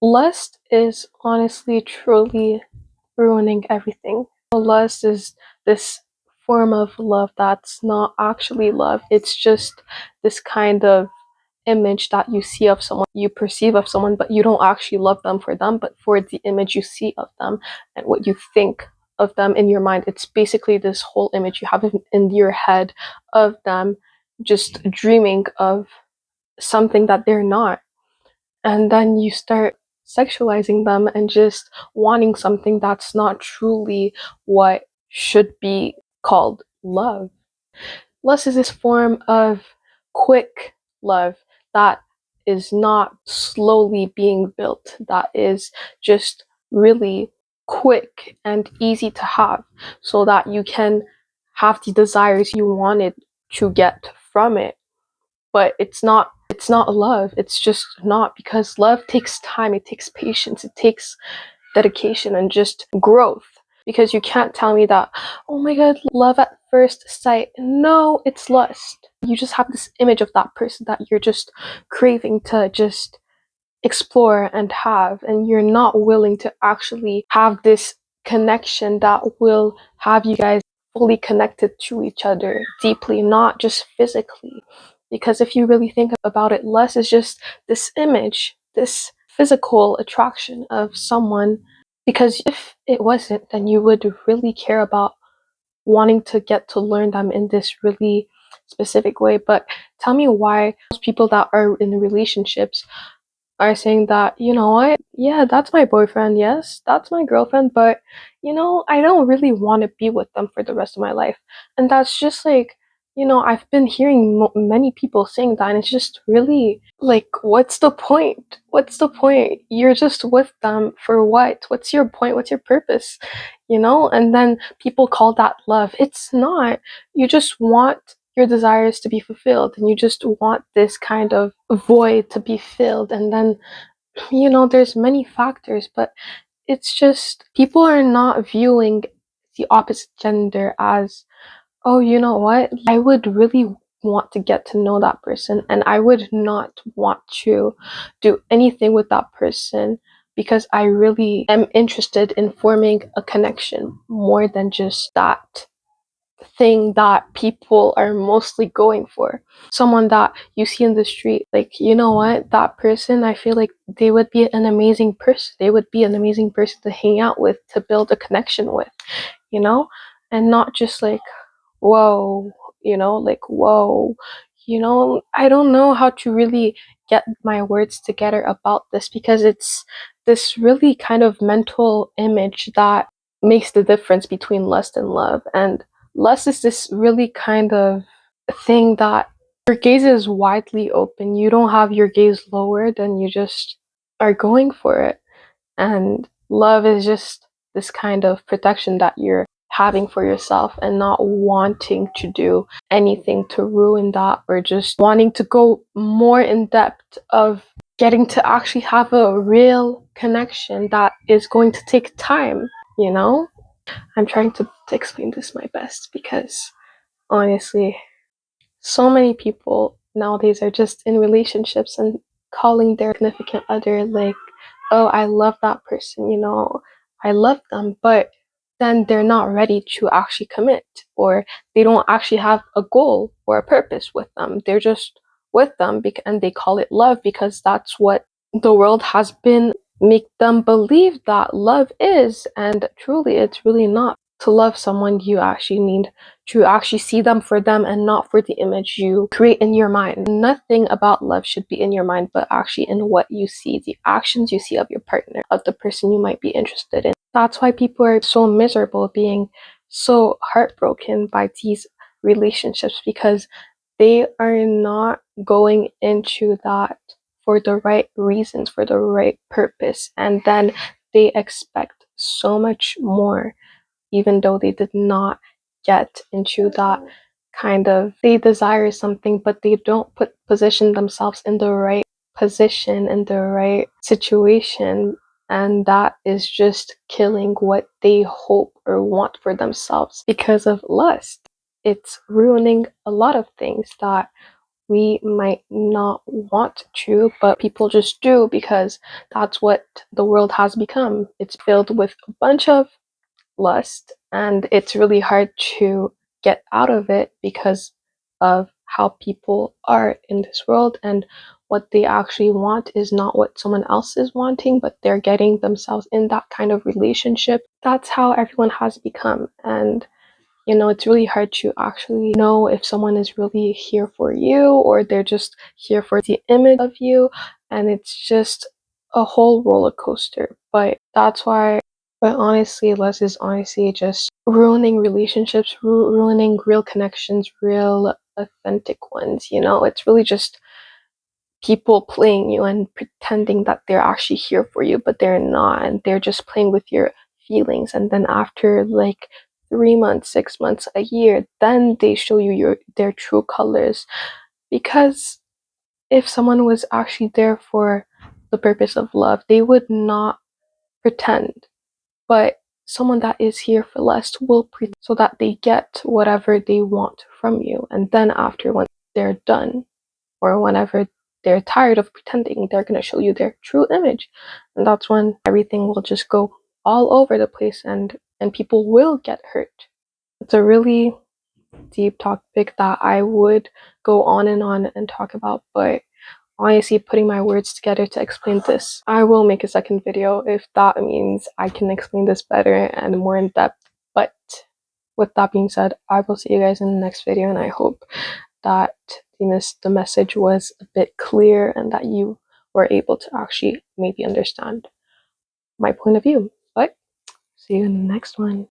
Lust is honestly truly ruining everything. Lust is this form of love that's not actually love. It's just this kind of image that you see of someone, you perceive of someone, but you don't actually love them for them, but for the image you see of them and what you think of them in your mind. It's basically this whole image you have in your head of them, just dreaming of something that they're not. And then you start sexualizing them and just wanting something that's not truly what should be called love. Lust is this form of quick love that is not slowly being built, that is just really quick and easy to have so that you can have the desires you wanted to get from it. But it's not love. It's just not, because love takes time, it takes patience, it takes dedication and just growth. Because you can't tell me that, oh my god, love at first sight. No, it's lust. You just have this image of that person that you're just craving to just explore and have, and you're not willing to actually have this connection that will have you guys fully connected to each other deeply, not just physically. Because if you really think about it, lust is just this image, this physical attraction of someone. Because if it wasn't, then you would really care about wanting to get to learn them in this really specific way. But tell me why most people that are in relationships are saying that, you know what, yeah, that's my boyfriend, yes, that's my girlfriend, but I don't really want to be with them for the rest of my life. And that's just like, I've been hearing many people saying that, and it's just really like, what's the point? What's the point? You're just with them for what? What's your point? What's your purpose? And then people call that love. It's not. You just want your desires to be fulfilled, and you just want this kind of void to be filled. And then there's many factors, but it's just people are not viewing the opposite gender as, oh, you know what, I would really want to get to know that person, and I would not want to do anything with that person because I really am interested in forming a connection more than just that thing that people are mostly going for. Someone that you see in the street, like, you know what, that person, I feel like they would be an amazing person. They would be an amazing person to hang out with, to build a connection with, you know? And not just like, whoa, like, whoa, I don't know how to really get my words together about this, because it's this really kind of mental image that makes the difference between lust and love. And lust is this really kind of thing that your gaze is widely open. You don't have your gaze lowered, and you just are going for it. And love is just this kind of protection that you're having for yourself, and not wanting to do anything to ruin that, or just wanting to go more in depth of getting to actually have a real connection that is going to take time, you know? I'm trying to explain this my best, because honestly, so many people nowadays are just in relationships and calling their significant other like, oh, I love that person, I love them, but then they're not ready to actually commit, or they don't actually have a goal or a purpose with them. They're just with them and they call it love because that's what the world has been make them believe that love is, and truly it's really not. To love someone, you actually need to actually see them for them and not for the image you create in your mind. Nothing about love should be in your mind, but actually in what you see, the actions you see of your partner, of the person you might be interested in. That's why people are so miserable, being so heartbroken by these relationships, because they are not going into that for the right reasons, for the right purpose, and then they expect so much more, even though they did not get into that kind of, they desire something, but they don't position themselves in the right position, in the right situation. And that is just killing what they hope or want for themselves because of lust. It's ruining a lot of things that we might not want to, but people just do because that's what the world has become. It's filled with a bunch of lust, and it's really hard to get out of it because of how people are in this world, and what they actually want is not what someone else is wanting, but they're getting themselves in that kind of relationship. That's how everyone has become. And it's really hard to actually know if someone is really here for you or they're just here for the image of you. And it's just a whole roller coaster. But honestly, less is honestly just ruining relationships, ruining real connections, real authentic ones. It's really just people playing you and pretending that they're actually here for you, but they're not, and they're just playing with your feelings. And then after like 3 months, 6 months, a year, then they show you their true colors. Because if someone was actually there for the purpose of love, they would not pretend. But someone that is here for lust will pretend so that they get whatever they want from you. And then after, when they're done, or whenever they're tired of pretending, they're going to show you their true image. And that's when everything will just go all over the place, and people will get hurt. It's a really deep topic that I would go on and talk about, but honestly, putting my words together to explain this, I will make a second video if that means I can explain this better and more in depth. But with that being said, I will see you guys in the next video, and I hope that the message was a bit clear and that you were able to actually maybe understand my point of view. But see you in the next one.